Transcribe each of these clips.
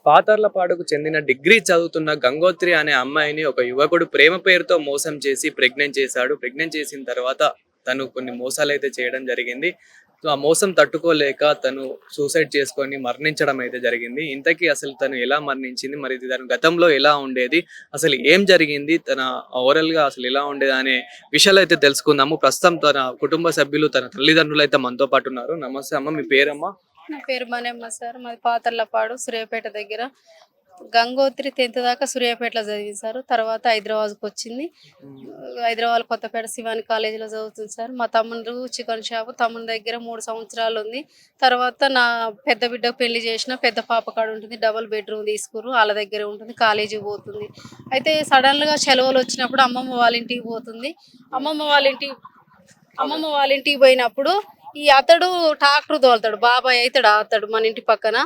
పాతర్లపాడుకు చెందిన డిగ్రీ చదువుతున్న గంగోత్రి అనే అమ్మాయిని ఒక యువకుడు ప్రేమ పేరుతో మోసం చేసి ప్రెగ్నెంట్ చేశాడు. ప్రెగ్నెంట్ చేసిన తర్వాత తను కొన్ని మోసాలైతే చేయడం జరిగింది. సో, ఆ మోసం తట్టుకోలేక తను సూసైడ్ చేసుకొని మరణించడం అయితే జరిగింది. ఇంతకీ అసలు తను ఎలా మరణించింది? మరి తను గతంలో ఎలా ఉండేది? అసలు ఏం జరిగింది? తన ఓవరాల్‌గా అసలు ఎలా ఉండేది అనే విషయాలైతే తెలుసుకుందాము. ప్రస్తుతం తన కుటుంబ సభ్యులు, తన తల్లిదండ్రులైతే మనతో పాటు ఉన్నారు. నమస్తే అమ్మ. మీ పేరమ్మా? నా పేరు మనేమ్మ సార్. మాది పాతర్లపాడు సూర్యాపేట దగ్గర. గంగోత్రి 10th దాకా సూర్యాపేటలో చదివింది సార్. తర్వాత హైదరాబాద్‌కొచ్చింది. హైదరాబాద్ కొత్తపేట శివాని కాలేజీలో చదువుతుంది సార్. మా తమ్ముడు చికెన్ షాపు. తమ్ముని దగ్గర 3 సంవత్సరాలు ఉంది. తర్వాత నా పెద్ద బిడ్డకు పెళ్లి చేసిన. పెద్ద పాప కాడ ఉంటుంది. డబుల్ బెడ్‌రూమ్ తీసుకుర్రు. ఆళ్ళ దగ్గరే ఉంటుంది. కాలేజీకి పోతుంది. అయితే సడన్‌గా సెలవులు వచ్చినప్పుడు అమ్మమ్మ వాళ్ళ ఇంటికి పోతుంది. అమ్మమ్మ వాళ్ళ ఇంటికి అమ్మమ్మ వాళ్ళ ఇంటికి పోయినప్పుడు ఈ అతడు ట్రాక్టర్ తోలుతాడు. బాబాయ్ అయితాడు అతడు మన ఇంటి పక్కన.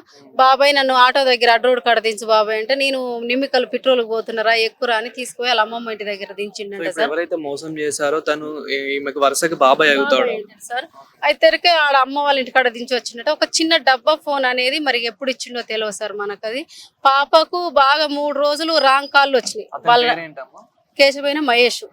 బాబాయ్ నన్ను ఆటో దగ్గర అడ్డ రోడ్ కాడ దించు బాబాయ్ అంటే, నేను నిమ్మికల్ పెట్రోల్కి పోతున్నారా ఎక్కురా అని తీసుకుపోయి వాళ్ళ అమ్మమ్మ ఇంటి దగ్గర సో, దించిండంట ఇప్పుడు సార్. ఎవరైతే మోసం చేశారో తను ఈమెకు వరుసకి బాబాయ్ అవుతాడు. బాబాయ్ అంటాడు సార్. అయితే ఆడ అమ్మ వాళ్ళ ఇంటి కాడ దించి వచ్చినట్ట ఒక చిన్న డబ్బా ఫోన్ అనేది మరి ఎప్పుడు ఇచ్చిండో తెలియదు సార్ మనకది. పాపకు బాగా 3 రోజులు రాంగ్ కాల్ వచ్చినాయి. అతని వాళ్ళ పేరేంటమ్మా? కేశవైన మహేష్.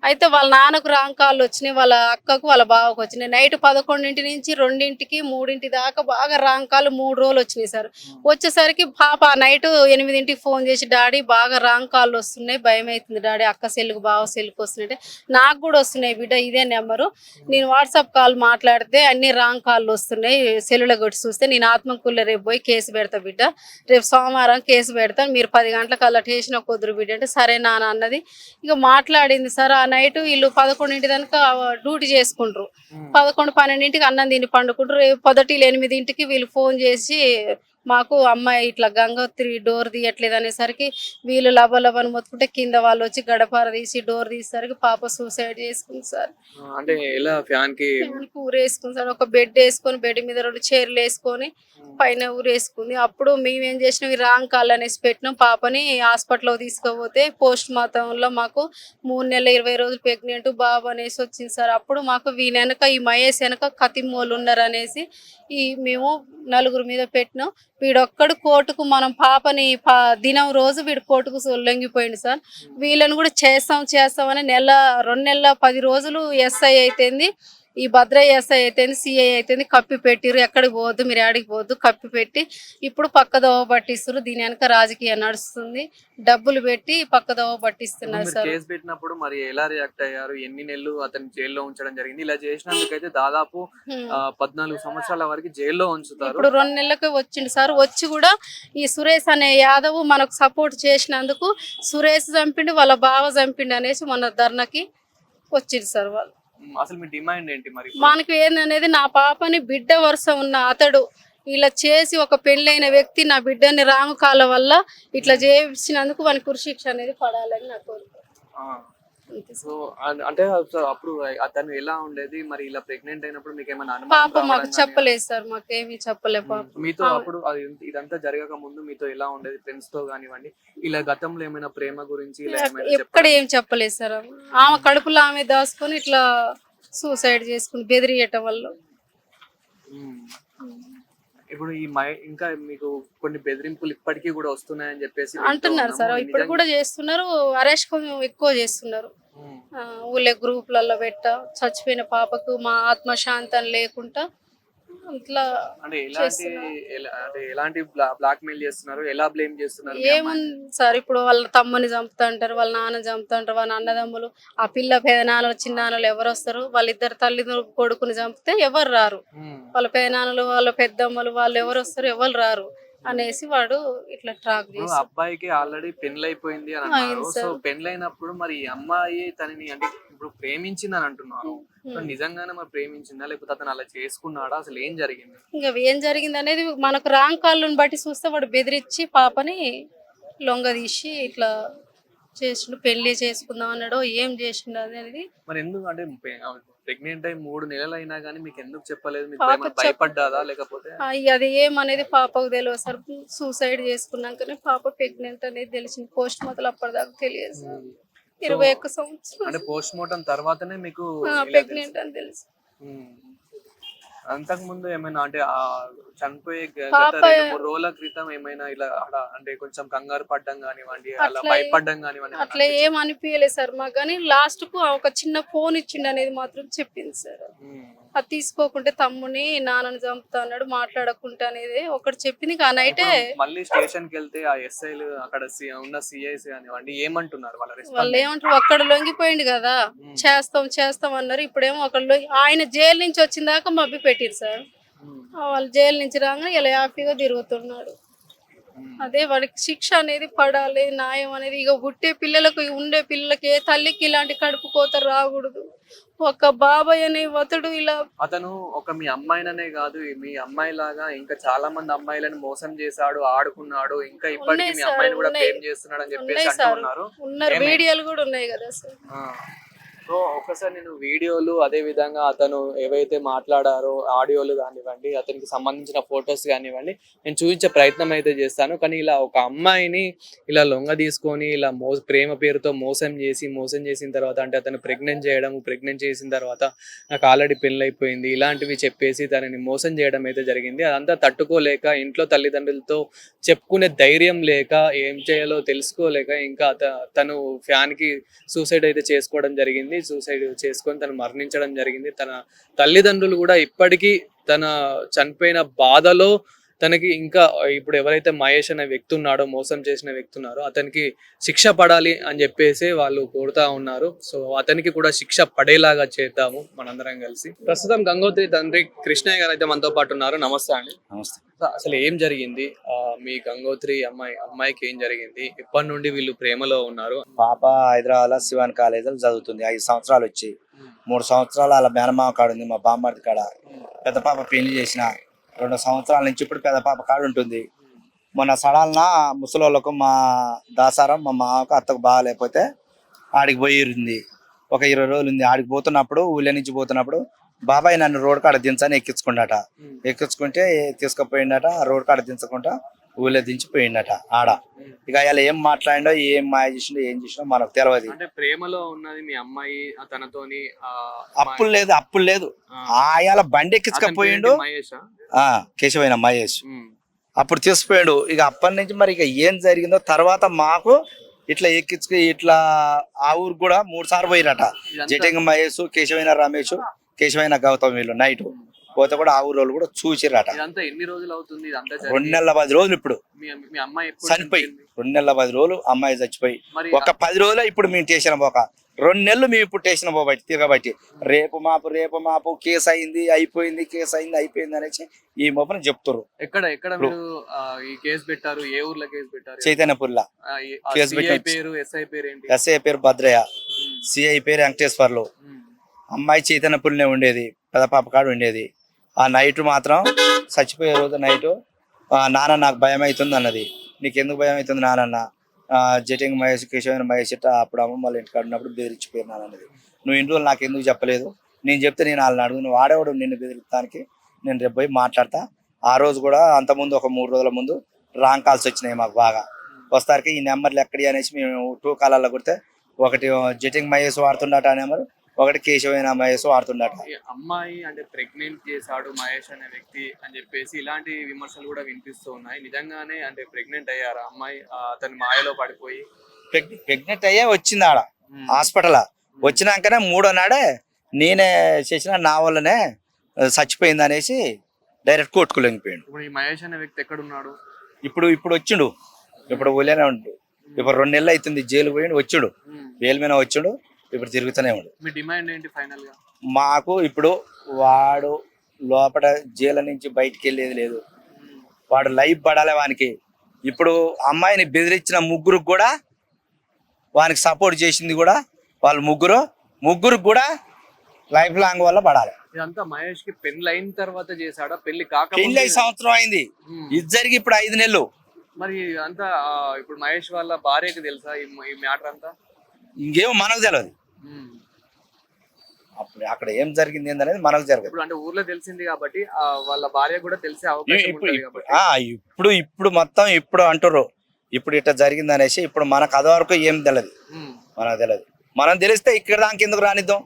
అయితే వాళ్ళ నాన్నకు రాంగ్ కాళ్ళు వచ్చినాయి. వాళ్ళ అక్కకు వాళ్ళ బావకు వచ్చినాయి. నైట్ 11 నుంచి 2కి 3 దాకా బాగా రాంగ్ కాళ్ళు 3 రోజులు వచ్చినాయి సార్. వచ్చేసరికి పాప నైట్ 8కి ఫోన్ చేసి డాడీ బాగా రాంగ్ కాళ్ళు వస్తున్నాయి, భయం అవుతుంది డాడీ, అక్క సెల్లుకు బావ సెల్లుకు వస్తున్నాయి. నాకు కూడా వస్తున్నాయి బిడ్డ, ఇదే నెంబరు, నేను వాట్సాప్ కాల్ మాట్లాడితే అన్ని రాంగ్ కాళ్ళు వస్తున్నాయి, సెల్లులో కొట్టి చూస్తే నేను ఆత్మకూరులో రేపు పోయి కేసు పెడతా బిడ్డ, రేపు సోమవారం కేసు పెడతాను, మీరు 10 గంటలకు అలా స్టేషన్ కుదురు బిడ్డ అంటే సరే నాన్న అన్నది. ఇక మాట్లాడింది సార్. ఆ నైట్ వీళ్ళు 11 దాకా డ్యూటీ చేసుకుంటారు. 11, 12కి అన్నం తిని పండుకుంటారు. రేపు పొద్దుటికి 8కి వీళ్ళు ఫోన్ చేసి మాకు అమ్మాయి ఇట్లా గంగోత్రి డోర్ తీయట్లేదు అనేసరికి వీళ్ళు లబని మొత్తుకుంటే కింద వాళ్ళు వచ్చి గడపార తీసి డోర్ తీసేసరికి పాప సూసైడ్ చేసుకుంది సార్. అంటే ఎలా ఫ్యాన్ కి? ఊరేసుకుంది సార్. ఒక బెడ్ వేసుకొని బెడ్ మీద 2 చైర్లు వేసుకొని పైన ఊరేసుకుంది. అప్పుడు మేమేం చేసినాం, ఈ రాంగ్ కాల్ అనేసి పెట్టినాం. పాపని హాస్పిటల్లో తీసుకుపోతే పోస్ట్ మార్టంలో మాకు 3 నెలల 20 రోజులు ప్రెగ్నెంట్ బాబు అనేసి వచ్చింది సార్. అప్పుడు మాకు వీని వెనక ఈ మహేష్ వెనక కతిమోళ్ళు ఉన్నారు అనేసి మేము నలుగురు మీద పెట్టినాం. వీడొక్కడు కోర్టుకు మనం పాపని దినం రోజు వీడు కోర్టుకు లొంగిపోయింది సార్. వీళ్ళని కూడా చేస్తామని 2 నెలల 10 రోజులు ఎస్ఐ అయితేంది, ఈ భద్రయ్య ఎస్ఐ అయితేంది, సిఐ అయితేంది కప్పి పెట్టిరు. ఎక్కడికి పోవద్దు, మీరు ఆడికి పోవద్దు కప్పి పెట్టి ఇప్పుడు పక్కదోవ పట్టిస్తారు. దీని వెనక రాజకీయం నడుస్తుంది. డబ్బులు పెట్టి పక్కదోవ పట్టిస్తున్నారు మీరు సార్. కేసు పెట్టినప్పుడు మరి ఎలా రియాక్ట్ అయ్యారు? ఎన్ని నెలలు అతని జైల్లో ఉంచడం జరిగింది? ఇలా చేసినందుకైతే దాదాపు 14 సంవత్సరాల వరకు జైల్లో ఉంచుతారు. ఇప్పుడు 2 నెలలకు వచ్చిండు సార్. వచ్చి కూడా ఈ సురేష్ అనే యాదవ్ మనకు సపోర్ట్ చేసినందుకు సురేష్ చంపిండు, వాళ్ళ బావ చంపిండు అనేసి మొన్న ధర్నాకి వచ్చిండు సార్ వాళ్ళు. అసలు మీ డిమాండ్ ఏంటి మరి? మనకు ఏందనేది, నా పాపని బిడ్డ వరుస ఉన్న అతడు ఇలా చేసి ఒక పెళ్ళైన వ్యక్తి నా బిడ్డని రాంగు కాల వల్ల ఇట్లా చేసినందుకు వానికి ఉరిశిక్ష అనేది పడాలని నా కోరిక. సో అంటే అప్పుడు అతను ఎలా ఉండేది? మరి ఇలా ప్రెగ్నెంట్ అయినప్పుడు మీకు ఏమైనా అనుమానం పాప మాకు రావడం గానీ? చెప్పలేదు సార్, మాకేమీ చెప్పలేదు పాప. మీతో అప్పుడు ఇదంతా జరగక ముందు మీతో ఎలా ఉండేది? ఫ్రెండ్స్ తో కానివ్వండి, ఇలా గతంలో ఏమైనా ప్రేమ గురించి ఇలా ఏమైనా ఎక్కడ ఏం చెప్పలేదు సార్. ఆమె కడుపులో ఆమె దాచుకొని ఇట్లా సూసైడ్ చేసుకుని బెదిరియటం వల్ల. ఇప్పుడు ఇంకా మీకు కొన్ని బెదిరింపులు ఇప్పటికీ కూడా వస్తున్నాయని చెప్పేసి అంటున్నారు సార్. ఇప్పుడు కూడా చేస్తున్నారు. అరెస్ట్ కొంచెం ఎక్కువ చేస్తున్నారు. ఊళ్ళో గ్రూపులలో చచ్చిపోయిన పాపకు మా ఆత్మశాంతం లేకుండా ఇట్లా అంటే ఎలాంటి బ్లాక్ మెయిల్ చేస్తున్నారు? ఎలా బ్లేమ్ చేస్తున్నారు? ఏముంది సార్, ఇప్పుడు వాళ్ళ తమ్ముని చంపుతా అంటారు, వాళ్ళ నాన్న చంపుతా అంటారు, వాళ్ళ అన్నదమ్ములు, ఆ పిల్ల పెదనాన్నలు చిన్నాన్నలు ఎవరు వస్తారు? వాళ్ళిద్దరు తల్లిదండ్రులు కొడుకుని చంపితే ఎవరు రారు. వాళ్ళ పెదనాన్నలు వాళ్ళ పెద్దమ్మలు వాళ్ళు ఎవరు వస్తారు? ఎవరు రారు అనేసి వాడు ఇట్లా ట్రాక్ చేసి. అబ్బాయికి ఆల్రెడీ పెళ్ళైపోయింది అని అన్నారు. సో పెళ్ళైనప్పుడు మరి ఈ అమ్మాయి తనని అంటే ఇప్పుడు ప్రేమించింది అని అంటున్నారు. నిజంగానే మరి ప్రేమించిందా, లేకపోతే అతను అలా చేసుకున్నాడా? అసలు ఏం జరిగింది? ఇంకా ఏం జరిగింది అనేది మనకు రాంగ్ కాళ్ళను బట్టి చూస్తే వాడు బెదిరించి పాపని లొంగదీసి ఇట్లా చేసిండు. పెళ్లి చేసుకుందాం అన్నాడో ఏం చేసిండు అనేది. మరి ఎందుకు అంటే ప్రెగ్నెంట్ అయి 3 నెలలు అయినా గానీ మీకు ఎందుకు చెప్పలేదు? మీకు ఏమైనా భయపడ్డాదా లేకపోతే? అది ఏమనేది పాపకు తెలియదు సార్. సూసైడ్ చేసుకున్నాకనే పాప ప్రెగ్నెంట్ అనేది తెలిసింది. పోస్ట్ మార్టం అప్పటిదాకా తెలియదు సార్. 21 సంవత్సరాలు అంటే పోస్ట్ మార్టం తర్వాతనే మీకు ప్రెగ్నెంట్ అని తెలుసు. అంతకు ముందు ఏమైనా అంటే ఆ చనిపోయే గత పాప 2-3 రోజుల క్రితం ఏమైనా ఇలా అంటే కొంచెం కంగారు పడ్డం కానివ్వండి, అలా అట్లా భయపడ్డం కానివ్వండి ఏమైనా అట్లా ఏం అనిపించలేదు సార్ మాకు. కానీ లాస్ట్ కు ఒక చిన్న ఫోన్ ఇచ్చిండు అనేది మాత్రం చెప్పింది సార్. ఉమ్. అది తీసుకోకుంటే తమ్ముని నాన్నని చంపుతా అన్నాడు, మాట్లాడకుంటే అనేది ఒకటి చెప్పింది. ఆ నైటే ఇప్పుడు మళ్ళీ స్టేషన్ కి వెళ్తే ఆ ఎస్ఐలు అక్కడ ఉన్న సిఐస్ కానివ్వండి ఏమంటున్నారు వాళ్ళ వాళ్ళు రెస్పాన్స్? ఏమంటారు, ఒక్కడ లొంగిపోయింది కదా, చేస్తాం చేస్తాం అన్నారు. ఇప్పుడేమో ఒకళ్ళు ఆయన జైలు నుంచి వచ్చిన దాకా మబ్బి పెట్టిరు సార్. వాళ్ళు జైలు నుంచి రాగానే ఇలా హ్యాపీగా తిరుగుతున్నాడు. అదే వాడికి శిక్ష అనేది పడాలి, న్యాయం అనేది. ఇక పుట్టే పిల్లలకు, ఉండే పిల్లలకి, ఏ తల్లికి ఇలాంటి కడుపు కోత రాకూడదు. ఒక బాబాయ్ అనే అతడు ఇలా అతను ఒక మీ అమ్మాయిననే కాదు, మీ అమ్మాయి లాగా ఇంకా చాలా మంది అమ్మాయిలను మోసం చేశాడు, ఆడుకున్నాడు, ఇంకా ఇప్పటికీ ఉన్నాయి మీ సార్, అమ్మాయిని కూడా ఉన్నాయి. ప్రేమ చేస్తున్నాడు అని చెప్పేసి ఉన్నాయి సార్, అంటున్నారు. ఉన్నారు, ఏమైంది? వీడియోలు కూడా ఉన్నాయి కదా సార్. సో ఒకసారి నేను వీడియోలు, అదే విధంగా అతను ఏవైతే మాట్లాడారో ఆడియోలు కానివ్వండి, అతనికి సంబంధించిన ఫొటోస్ కానివ్వండి, నేను చూపించే ప్రయత్నం అయితే చేస్తాను. కానీ ఇలా ఒక అమ్మాయిని ఇలా లొంగ తీసుకొని ఇలా ప్రేమ పేరుతో మోసం చేసిన తర్వాత అంటే అతను ప్రెగ్నెంట్ చేసిన తర్వాత నాకు ఆల్రెడీ పెళ్ళైపోయింది ఇలాంటివి చెప్పేసి తనని మోసం చేయడం అయితే జరిగింది. అదంతా తట్టుకోలేక ఇంట్లో తల్లిదండ్రులతో చెప్పుకునే ధైర్యం లేక, ఏం చేయాలో తెలుసుకోలేక ఇంకా తను ఫ్యాన్కి సూసైడ్ అయితే చేసుకోవడం జరిగింది. సూసైడ్ చేసుకొని తను మరణించడం జరిగింది. తన తల్లిదండ్రులు కూడా ఇప్పటికీ తన చనిపోయిన బాధలో తనకి ఇంకా ఇప్పుడు ఎవరైతే మహేష్ అనే వ్యక్తి ఉన్నాడో, మోసం చేసిన వ్యక్తి ఉన్నారో అతనికి శిక్ష పడాలి అని చెప్పేసి వాళ్ళు కోరుతా ఉన్నారు. సో అతనికి కూడా శిక్ష పడేలాగా చేద్దాము మనందరం కలిసి. ప్రస్తుతం గంగోత్రి తండ్రి కృష్ణయ్య గారు అయితే మనతో పాటు ఉన్నారు. నమస్తే అండి. నమస్తే. అసలు ఏం జరిగింది? మీ గంగోత్రి అమ్మాయికి ఏం జరిగింది? ఎప్పటి నుండి వీళ్ళు ప్రేమలో ఉన్నారు? పాప హైదరాబాద్ లో శివాన్ కాలేజీలో చదువుతుంది. 5 సంవత్సరాలు వచ్చి 3 సంవత్సరాలు అలా మేనమామ కాడ ఉంది, మా బామ్మర్ది కాడ. పెద్ద పాప పెళ్లి చేసిన 2 సంవత్సరాల నుంచి ఇప్పుడు పెద్ద పాప కాడ ఉంటుంది. మొన్న సడాలన ముసలోళ్ళకు మా దాసారం మా మామకు అత్తకు బాగాలేకపోతే ఆడికి పోయింది. ఒక 20 రోజులు ఉంది. ఆడికి పోతున్నప్పుడు, ఊళ్ళో నుంచి పోతున్నప్పుడు బాబాయ్ నన్ను రోడ్ కాడ దించని ఎక్కించుకుంటాట. ఎక్కించుకుంటే తీసుకుపోయిండట. ఆ రోడ్ కాడ దించకుండా ఊళ్ళో దించిపోయిండట ఆడ. ఇక అలా ఏం మాట్లాడిండో, ఏం మాయ చేసిండో, ఏం చేసిండో మనకు తెలియదు. అంటే ప్రేమలో ఉన్నది మీ అమ్మాయి, తనతోని అప్పులు లేదు. ఆయాల బండి ఎక్కించుకపోయిండు. కేశవైన మహేష్ అప్పుడు తీసుకుపోయాడు. ఇక అప్పటి నుంచి మరి ఇక ఏం జరిగిందో తర్వాత మాకు ఇట్లా ఎక్కించుకు ఇట్లా ఆ ఊరు కూడా 3 సార్లు పోయిరట. జటింగ మహేష్, కేశవైన రమేష్, కేశవైన గౌతమ్ వీళ్ళు నైట్ పోతే కూడా ఆ ఊరు వాళ్ళు కూడా చూసిరట. ఎన్ని రోజులు అవుతుంది? 2 నెలల 10 రోజులు ఇప్పుడు మీ అమ్మాయి చనిపోయి. 2 నెలల 10 రోజులు అమ్మాయి చచ్చిపోయి. ఒక 10 రోజులు ఇప్పుడు మేము స్టేషన్ పోక 2 నెలలు మేము ఇప్పుడు స్టేషన్ పోబట్టి తిరగబట్టి రేపు మాపు కేసు అయింది అయిపోయింది అనేసి ఈ మొప్పని చెప్తారు. ఎక్కడ మీరు ఈ కేసు పెట్టారు? ఏ ఊర్లో కేసు పెట్టారు? చైతన్యపుర్లా కేసు పెట్టారు. ఎస్ఐ పేరు ఏంటి? ఎస్ఐ పేరు భద్రయ్య, సిఐ పేరు వెంకటేశ్వర్లు. అమ్మాయి చైతన్యపురినే ఉండేది, పెద్ద పాప కాడ ఉండేది. ఆ నైట్ మాత్రం చచ్చిపోయే రోజు నైట్ నాన్న నాకు భయం అవుతుంది అన్నది. నీకు ఎందుకు భయం అవుతుంది నాన్న? జటింగ్ మహేష్, కేశవైన మహేష్ అప్పుడు అమ్మ వాళ్ళ ఇంటికాడ ఉన్నప్పుడు బెదిరించిపోయినాను అన్నది. నువ్వు ఇంట్లో నాకు ఎందుకు చెప్పలేదు? నేను చెప్తే నేను వాళ్ళని అడుగు, నువ్వు ఆడేవాడు నిన్ను బెదిరిస్తానికి నేను రేపు పోయి మాట్లాడతా. ఆ రోజు కూడా అంతకుముందు ఒక 3 రోజుల ముందు రాంగ్ కాల్స్ వచ్చినాయి మాకు బాగా. వస్తారికి ఈ నెంబర్లు ఎక్కడి అనేసి మేము 2 కాలాల్లో కొడితే ఒకటి జటింగ్ మహేష్ వాడుతుండట ఆ నెంబర్, ఒకటి కేశవైన మహేష్ వాడుతుండట. అమ్మాయి అంటే ప్రెగ్నెంట్ చేశాడు మహేష్ అనే వ్యక్తి అని చెప్పేసి ఇలాంటి విమర్శలు కూడా వినిపిస్తూ ఉన్నాయి. నిజంగానే అంటే ప్రెగ్నెంట్ అయ్యారా అమ్మాయి? అతని మాయలో పడిపోయి ప్రెగ్నెంట్ అయ్యే వచ్చింది ఆడ హాస్పిటల్. వచ్చినాకనే 3వ నాడే నేనే చేసిన, నా వల్లనే చచ్చిపోయింది అనేసి డైరెక్ట్ కోర్టుకు లొంగిపోయాడు. ఇప్పుడు ఈ మహేష్ అనే వ్యక్తి ఎక్కడ ఉన్నాడు? ఇప్పుడు వచ్చిండు. ఇప్పుడు ఊళ్ళోనే ఉండు. ఇప్పుడు 2 నెలలు అవుతుంది జైలు పోయిండు. వచ్చాడు బెయిల్ మీద వచ్చాడు. ఇప్పుడు తిరుగుతూనే ఉండు. మీ డిమాండ్ ఏంటి ఫైనల్ గా? మాకు ఇప్పుడు వాడు లోపల జైలు నుంచి బయటికి వెళ్ళేది లేదు. వాడు లైఫ్ పడాలి వానికి. ఇప్పుడు అమ్మాయిని బెదిరించిన ముగ్గురికి కూడా, వానికి సపోర్ట్ చేసింది కూడా వాళ్ళు ముగ్గురు కూడా లైఫ్ లాంగ్ వల్ల పడాలి. ఇదంతా మహేష్ కి పెళ్లి అయిన తర్వాత చేశాడా? పెళ్లి కాక పెళ్లి 5 సంవత్సరం అయింది. ఇది జరిగి ఇప్పుడు 5 నెలలు. మరి అంతా ఇప్పుడు మహేష్ వాళ్ళ భార్యకి తెలుసా ఈ మ్యాటర్ అంతా? ఇంకేమో మనకు తెలియదు. అప్పుడు అక్కడ ఏం జరిగింది ఏందనేది మనకు జరగదు. ఇప్పుడు అంటే ఊర్లో తెలిసింది కాబట్టి వాళ్ళ భార్య కూడా తెలిసే అవకాశం ఉంటుంది కాబట్టి ఇప్పుడు మొత్తం ఇప్పుడు అంటారు ఇప్పుడు ఇట్లా జరిగింది అనేసి. ఇప్పుడు మనకు అది వరకు ఏం తెలియదు, మనకు తెలియదు. మనం తెలిస్తే ఇక్కడ దానికి ఎందుకు రానిద్దాం?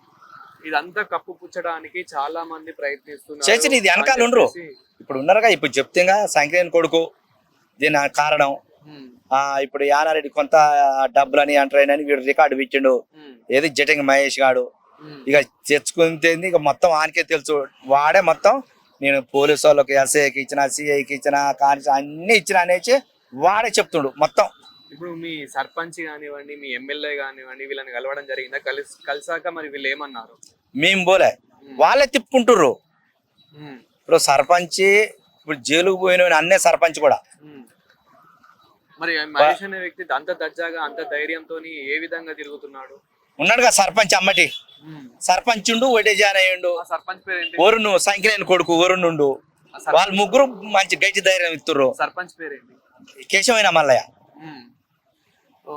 ఇదంతా కప్పు పుచ్చడానికి చాలా మంది ప్రయత్నిస్తున్నారు. చేసి ఇది వెనకాల అని ఉండరు. చెప్పేసి, ఇప్పుడు ఉన్నారుగా, ఇప్పుడు చెప్తేగా సంక్రాంతి కొడుకు దీని కారణం. ఉమ్, ఇప్పుడు యానారెడ్డి కొంత డబ్బులని అంటారని వీడు రికార్డు ఇచ్చిండు. ఉమ్, ఏది జటింగ్ మహేష్ గాడు ఉమ్, ఇక తెచ్చుకుంటే ఇక మొత్తం ఆనికే తెలుసు. వాడే మొత్తం నేను పోలీసు వాళ్ళకి ఎస్ఐకి ఇచ్చిన, సిఐకి ఇచ్చిన, కానిస్టేబుల్ అన్ని ఇచ్చిన అనేసి వాడే చెప్తుండు మొత్తం. ఇప్పుడు మీ సర్పంచ్ కానివ్వండి, మీ ఎమ్మెల్యే కానివ్వండి, వీళ్ళని కలవడం జరిగిందా? కలిసాక మరి వీళ్ళు ఏమన్నారు? మేము పోలే, వాళ్ళే తిప్పుకుంటుర్రు. ఉమ్, ఇప్పుడు సర్పంచ్ ఇప్పుడు జైలుకు పోయిన అన్నే సర్పంచ్ కూడా ఉమ్. మరి మహేష్ అనే వ్యక్తి అంత దర్జాగా అంత ధైర్యంతో ఏ విధంగా తిరుగుతున్నాడు? ఉన్నాడుగా సర్పంచ్ అమ్మటి. ఉమ్. సర్పంచ్ ఉండు, ఒకటే జాయిన్ అయ్యిండు. ఆ సర్పంచ్ పేరు ఏంటి? వరుణ్ సంఖ్యలేని కొడుకు వరుణుండు. ఆ సర్పంచ్ వాళ్ళు ముగ్గురు మంచి గట్టి ధైర్యం ఇస్తుర్రు. సర్పంచ్ పేరు ఏంటి? కేశవైన మల్లయ్య. ఉమ్. ఓ,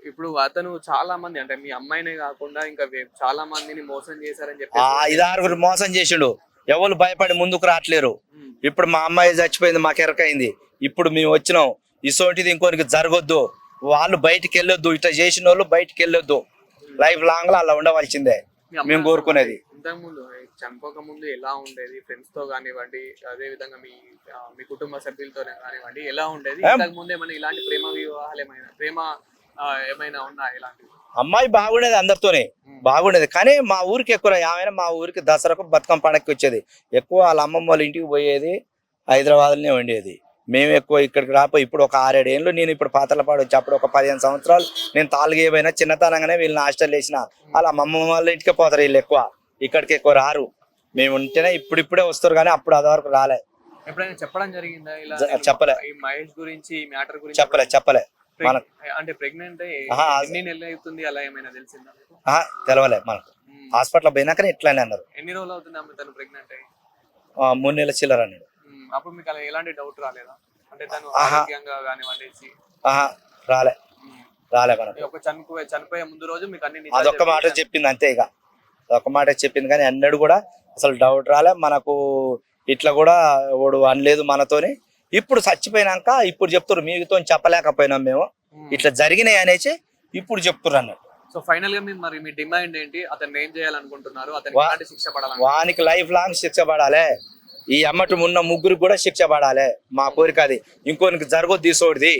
ఇప్పుడు అతను చాలా మంది అంటే మీ అమ్మాయినే కాకుండా ఇంకా చాలా మందిని మోసం చేశారని చెప్పి 5-6 మోసం చేసిండు. ఎవరు భయపడి ముందుకు రావట్లేరు. ఇప్పుడు మా అమ్మాయి చచ్చిపోయింది, మాకు ఎరకైంది. ఇప్పుడు మేము వచ్చినాం. ఇసోంటిది ఇంకోరికి జరగొద్దు, వాళ్ళు బయటికి వెళ్ళొద్దు, ఇట్లా చేసిన వాళ్ళు బయటికి వెళ్ళొద్దు. లైఫ్ లాంగ్ లో అలా ఉండవలసిందే మేము కోరుకునేది. ఇంతకు ముందు చనిపోక ముందు ఎలా ఉండేది? ఫ్రెండ్స్ తో కానివ్వండి, అదే విధంగా మీ కుటుంబ సభ్యులతోనే కానివ్వండి, ఎలా ఉండేది? ఇంతకు ముందు ఏమైనా ఇలాంటి ప్రేమ వివాహాలు ఏమైనా ఉన్నాయా ఇలాంటివి? అమ్మాయి బాగుండేది, అందరితోనే బాగుండేది. కానీ మా ఊరికి ఎక్కువ ఆమె మా ఊరికి దసరాకు బతుకమ్మ పండగకి వచ్చేది. ఎక్కువ వాళ్ళ అమ్మమ్మ వాళ్ళ ఇంటికి పోయేది, హైదరాబాద్లోనే ఉండేది. మేము ఎక్కువ ఇక్కడికి రాపోయి ఇప్పుడు ఒక 6-7 ఏళ్ళు నేను ఇప్పుడు పాతలపాడు వచ్చి అప్పుడు ఒక 15 సంవత్సరాలు నేను తాలుగేపోయినా చిన్నతనంగానే వీళ్ళని హాస్టల్ వేసిన. వాళ్ళ అమ్మమ్మ వాళ్ళ ఇంటికే పోతారు వీళ్ళు, ఎక్కువ ఇక్కడికి ఎక్కువ రారు. మేము ఉంటేనే ఇప్పుడిప్పుడే వస్తారు, కానీ అప్పుడు అది వరకు రాలే. ఎప్పుడైనా చెప్పడం జరిగిందా ఇలా? చెప్పలే. ఈ మహేష్ గురించి, ఈ మ్యాటర్ గురించి చెప్పలే. అంటే ప్రెగ్నెంట్ ఎన్ని నెలలు అవుతుంది అలా ఏమైనా తెలిసిందా మీకు? తెలవలే మనకు. హాస్పిటల్ పోయినాకనే ఇట్లానే అన్నారు. ఎన్ని రోజులు అవుతుంది అమ్మ తను ప్రెగ్నెంట్ అయ్యి? 3 నెలల చిల్లర అన్నాడు. అప్పుడు మీకు అలా ఎలాంటి డౌట్ రాలేదా? అంటే తను ఆరోగ్యంగా కానివ్వండి. రాలే మనకు. ఒక చనిపోయే ముందు రోజు మీకు అన్ని అదొక్క మాట చెప్పింది అంతే. ఇక అదొక్క మాట చెప్పింది, కానీ అన్నాడు కూడా అసలు డౌట్ రాలే మనకు. ఇట్లా కూడా వాడు అనలేదు మనతోని. ఇప్పుడు చచ్చిపోయినాక ఇప్పుడు చెప్తున్నారు, మీతో చెప్పలేకపోయినాం మేము, ఇట్లా జరిగినాయి అనేసి ఇప్పుడు చెప్తున్నారు అన్నాడు. సో ఫైనల్ గా మరి మీ డిమాండ్ ఏంటి? అతను ఏం చేయాలనుకుంటున్నారు? అతనికి శిక్ష పడాలి? వానికి లైఫ్ లాంగ్ శిక్ష పడాలి. ఈ అమ్మటి ఉన్న ముగ్గురికి కూడా శిక్ష పడాలి, మా కోరిక అది. ఇంకోనికి జరగొద్దు తీసోడిది.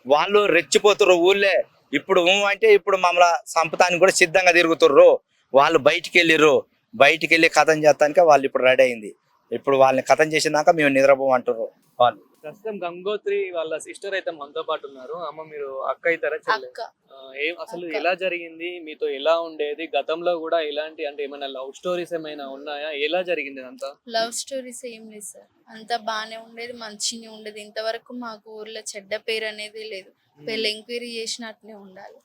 వాళ్ళు రెచ్చిపోతుర్రు ఊళ్ళే. ఇప్పుడు అంటే ఇప్పుడు మమ్మల్ని సంపతానికి కూడా సిద్ధంగా తిరుగుతుర్రు. వాళ్ళు బయటికి వెళ్ళి కథం చేస్తానికే వాళ్ళు ఇప్పుడు రెడీ అయింది. ఇప్పుడు వాళ్ళని కథం చేసినాక మేము నిద్రపోమంటారు వాళ్ళు. ప్రస్తుతం గంగోత్రి వాళ్ళ సిస్టర్ అయితే మనతో పాటు ఉన్నారు. అమ్మ, మీరు అక్క అవుతారా చెల్లె? అసలు ఎలా జరిగింది? మీతో ఎలా ఉండేది? గతంలో కూడా ఇలాంటి అంటే ఏమైనా లవ్ స్టోరీస్ ఏమైనా ఉన్నాయా? ఎలా జరిగింది అంతా? లవ్ స్టోరీస్ ఏం లేదు సార్, అంతా బాగానే ఉండేది, మంచిగా ఉండేది. ఇంతవరకు మాకు ఊర్లో చెడ్డ పేరు అనేది లేదు. వీళ్ళు ఎంక్వైరీ చేసినట్నే ఉండాలి.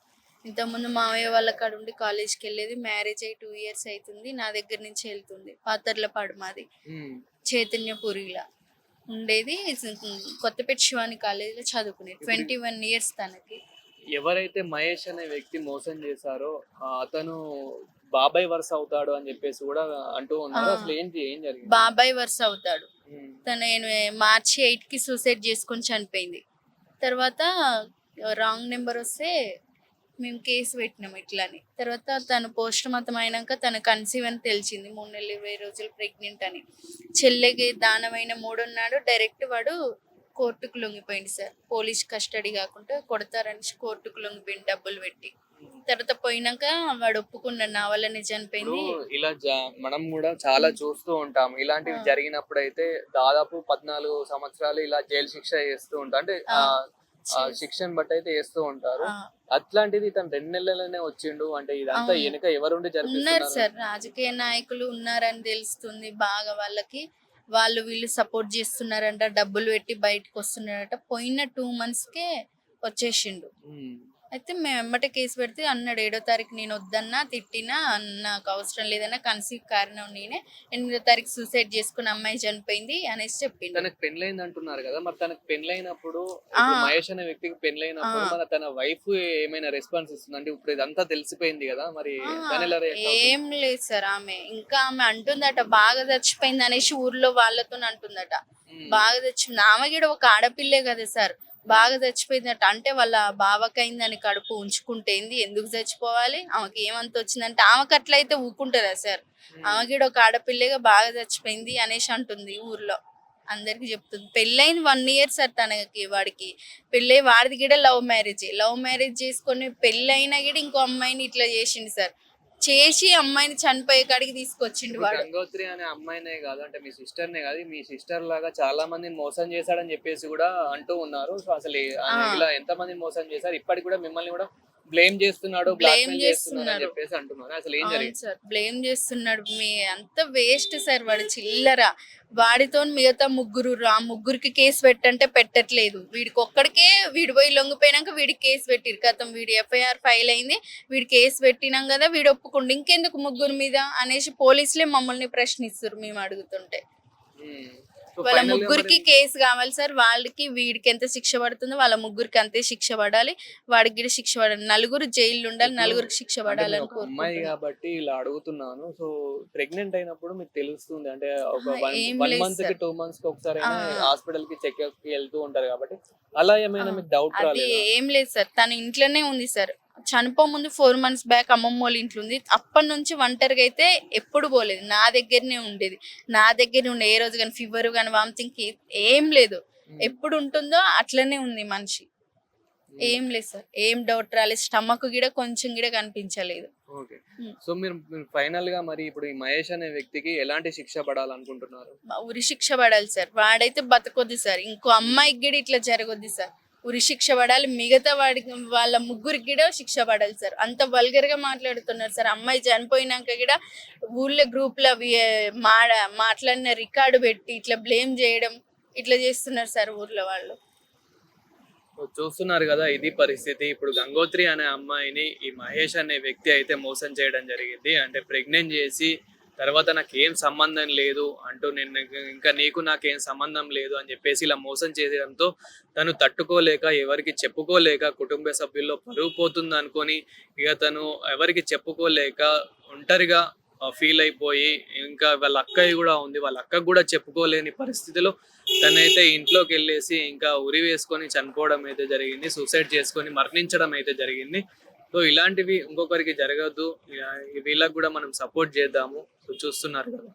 ఇంతకుముందు మావయ్య వాళ్ళ కాడ ఉండి కాలేజ్కి వెళ్ళేది. మ్యారేజ్ అయ్యి 2 years అవుతుంది. నా దగ్గర నుంచి వెళ్తుంది. పాతర్లపాడు మాది, చైతన్యపురిలా ఉండేది. కొత్తపేట శివాని కాలేజీలో చదువుకునేది. 21 years తనకి. ఎవరైతే మహేష్ అనే వ్యక్తి మోసం చేశారో అతను బాబాయ్ వరుస అవుతాడు అని చెప్పేసి కూడా అంటూ ఉన్నారు. అసలు ఏం జరిగింది? బాబాయ్ వరుస అవుతాడు. తను March 8కి సూసైడ్ చేసుకొని చనిపోయింది. తర్వాత రాంగ్ నెంబర్ వస్తే మేము కేసు పెట్టినాం ఇట్లాని. తర్వాత తను పోస్ట్ మార్టం అయినాక తను కన్సీవ్ అని తెలిసింది. 3 నెలలు 20 రోజులు ప్రెగ్నెంట్ అని. చెల్లెకి దానమైన 3 ఉన్నాడు. డైరెక్ట్ వాడు కోర్టుకు లొంగిపోయింది సార్. పోలీస్ కస్టడీ కాకుండా కొడతారని కోర్టుకు లొంగిపోయింది డబ్బులు పెట్టి. తర్వాత పోయినాక వాడు ఒప్పుకున్నాడు, నా వల్లనే చనిపోయింది. ఇలా మనం కూడా చాలా చూస్తూ ఉంటాం. ఇలాంటివి జరిగినప్పుడు అయితే దాదాపు 14 సంవత్సరాలు ఇలా జైలు శిక్ష చేస్తూ ఉంటారు. అంటే శిక్షను బట్టి అయితే వేస్తూ ఉంటారు. అట్లాంటిది తను 2 నెలలనే వచ్చిండు అంటే ఇదంతా వెనుక ఎవరుండి ఉన్నారు సార్? రాజకీయ నాయకులు ఉన్నారని తెలుస్తుంది బాగా. వాళ్ళు వీళ్ళు సపోర్ట్ చేస్తున్నారంట, డబ్బులు పెట్టి బయటకు వస్తున్నారట. పోయిన 2 monthsకే వచ్చేసిండు. అయితే మేము ఎమ్మటే కేసు పెడితే అన్నాడు 7వ తారీఖు నేను వద్దన్నా, తిట్టినా, నాకు అవసరం లేదన్నా, కన్సీవ్ కారణం నేనే, 8వ తారీఖు సూసైడ్ చేసుకుని అమ్మాయి చనిపోయింది అనేసి చెప్పింది. తనకు పెళ్ళైంది అంటున్నారు కదా, మరి తనకు పెళ్ళైనప్పుడు మహేష్ అనే వ్యక్తికి పెళ్ళైనప్పుడు మరి తన వైఫ్ ఏమైనా రెస్పాన్స్ ఇస్తుంది? అంటే ఇప్పుడు ఇదంతా తెలిసిపోయింది కదా, మరి ఏం లేదు సార్. ఆమె అంటుందట బాగా చచ్చిపోయింది అనేసి ఊర్లో వాళ్ళతో అంటుందట. బాగా చచ్చిపోయింది. ఆమె కూడా ఒక ఆడపిల్లే కదా సార్. బాగా చచ్చిపోయిందట. అంటే వాళ్ళ బావకైందని కడుపు ఉంచుకుంటేంది, ఎందుకు చచ్చిపోవాలి, ఆమెకి ఏమంత వచ్చిందంటే, ఆమెకు అట్లయితే ఊకుంటుందా సార్? ఆమె కూడా ఒక ఆడపిల్లగా బాగా చచ్చిపోయింది అనేసి అంటుంది ఊర్లో, అందరికి చెప్తుంది. పెళ్ళైంది 1 year సార్ తనకి, వాడికి పెళ్ళై, వాడిది కూడా లవ్ మ్యారేజ్ చేసుకొని పెళ్ళైనా కూడా ఇంకో అమ్మాయిని ఇట్లా చేసిండు సార్. చేసి అమ్మాయిని చనిపోయే కాడికి తీసుకొచ్చిండు ఇప్పుడు వాడు. గంగోత్రి అనే అమ్మాయినే కాదు, అంటే మీ సిస్టర్నే కాదు, మీ సిస్టర్ లాగా చాలా మందిని మోసం చేశాడని చెప్పేసి కూడా అంటూ ఉన్నారు. సో అసలు ఆయన ఆ. ఇలా ఎంత మందిని మోసం చేశారు, ఇప్పటికి కూడా మిమ్మల్ని కూడా బ్లేమ్ చేస్తున్నాడు, బ్లేమ్ బ్లాక్మెయిల్ చేస్తున్నాడు అని చేస్తున్నాడు. చెప్పేసి అంటున్నారు. అసలు ఏం అవును జరిగింది? సార్, బ్లేమ్ చేస్తున్నాడు. మీ అంత వేస్ట్ సార్, వాడు చిల్లర. వాడితో మిగతా ముగ్గురు, ఆ ముగ్గురికి కేసు పెట్టంటే పెట్టట్లేదు, వీడికి ఒక్కడికే, వీడు పోయి లొంగిపోయినాక వీడికి కేసు పెట్టిరు. కథం, వీడి FIR ఫైల్ అయింది, వీడి కేసు పెట్టినాం కదా, వీడు ఒప్పుకుండు, ఇంకెందుకు ముగ్గురు మీద అనేసి పోలీసులే మమ్మల్ని ప్రశ్నిస్తారు మేము అడుగుతుంటే. సో వాళ్ళ ఫైనల్ గా ముగ్గురికి మరి కేసు కావాలి సార్. వాళ్ళకి, వీడికి ఎంత శిక్ష పడుతుందో వాళ్ళ ముగ్గురికి అంతే శిక్ష పడాలి, వాడికి కూడా శిక్ష పడాలి. నలుగురు జైలు ఉండాలి, ఇప్పుడు నలుగురికి శిక్ష అంటే పడాలని నేను ఒక అమ్మాయి కోరుకుంటున్నాను. కాబట్టి ఇలా అడుగుతున్నాను. సో ప్రెగ్నెంట్ అయినప్పుడు మీకు తెలుస్తుంది, అంటే ఒక ఏం వన్ లేదు మంత్ కి సార్. 2 months కి ఒకసారి ఆ, అయినా హాస్పిటల్ కి చెక్ కి వెళ్తూ ఉంటారు కాబట్టి అలా ఆ, ఏమైనా మీకు డౌట్ అది రాలేదా? ఏం లేదు సార్. తన ఇంట్లోనే ఉంది సార్. చనిపో ముందు 4 months బ్యాక్ అమ్మమ్మ వాళ్ళ ఇంట్లో ఉంది. అప్పటి నుంచి ఒంటరిగా అయితే ఎప్పుడు పోలేదు, నా దగ్గరనే ఉండేది. నా దగ్గర ఉండే, ఏ రోజు కానీ ఫీవర్ కానీ వామిటింగ్ ఏం లేదు. ఎప్పుడు ఉంటుందో అట్లనే ఉంది మనిషి. ఏం లేదు సార్, ఏం డౌట్ రాలేదు. స్టమక్ కూడా కొంచెం కూడా కనిపించలేదు. ఓకే. ఉమ్. సో మీరు ఫైనల్ గా మరి ఇప్పుడు ఈ మహేష్ అనే వ్యక్తికి ఎలాంటి శిక్ష పడాలనుకుంటున్నారు? ఉరి శిక్ష పడాలి సార్. వాడైతే బతకొద్ది సార్, ఇంకో అమ్మాయికి కూడా ఇట్లా జరగొద్ది సార్. ఉరి శిక్ష పడాలి. మిగతా వాడికి, వాళ్ళ ముగ్గురికి కూడా శిక్ష పడాలి సార్. అంత వల్గర్ గా మాట్లాడుతున్నారు సార్. అమ్మాయి చనిపోయినాక కూడా ఊళ్ళో గ్రూప్ లో మాట్లాడిన రికార్డు పెట్టి ఇట్లా బ్లేమ్ చేయడం, ఇట్లా చేస్తున్నారు సార్ ఊర్లో వాళ్ళు. సో చూస్తున్నారు కదా, ఇది పరిస్థితి. ఇప్పుడు గంగోత్రి అనే అమ్మాయిని ఈ మహేష్ అనే వ్యక్తి అయితే మోసం చేయడం జరిగింది. అంటే ప్రెగ్నెంట్ చేసి తర్వాత నాకేం సంబంధం లేదు అంటూ, నేను ఇంకా నీకు నాకేం సంబంధం లేదు అని చెప్పేసి ఇలా మోసం చేయడంతో తను తట్టుకోలేక, ఎవరికి చెప్పుకోలేక, కుటుంబ సభ్యుల్లో పరువు పోతుంది అనుకొని ఇక తను ఎవరికి చెప్పుకోలేక ఒంటరిగా ఫీల్ అయిపోయి, ఇంకా వాళ్ళ అక్కయ్య కూడా ఉంది, వాళ్ళ అక్కకు కూడా చెప్పుకోలేని పరిస్థితిలో తనైతే ఇంట్లోకి వెళ్ళేసి ఇంకా ఉరి వేసుకొని చనిపోవడం అయితే జరిగింది. సూసైడ్ చేసుకొని మరణించడం అయితే జరిగింది. సో ఇలాంటివి ఇంకొకరికి జరగద్దు, వీళ్ళకి కూడా మనం సపోర్ట్ చేద్దాము. సో చూస్తున్నారు కదా.